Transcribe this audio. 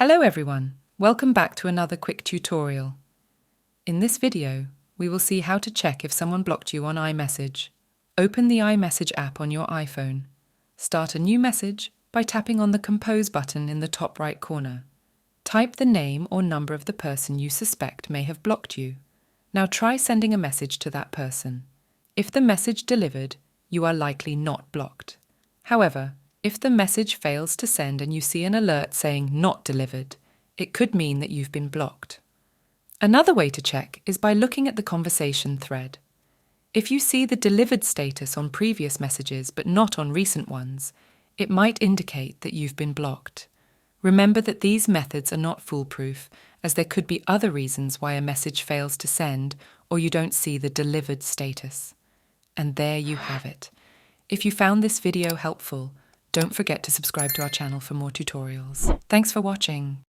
Hello everyone, welcome back to another quick tutorial. In this video, we will see how to check if someone blocked you on iMessage. Open the iMessage app on your iPhone. Start a new message by tapping on the Compose button in the top right corner. Type the name or number of the person you suspect may have blocked you. Now try sending a message to that person. If the message delivered, you are likely not blocked. However, if the message fails to send and you see an alert saying not delivered, it could mean that you've been blocked. Another way to check is by looking at the conversation thread. If you see the delivered status on previous messages but not on recent ones, it might indicate that you've been blocked. Remember that these methods are not foolproof, as there could be other reasons why a message fails to send or you don't see the delivered status. And there you have it. If you found this video helpful, don't forget to subscribe to our channel for more tutorials. Thanks for watching.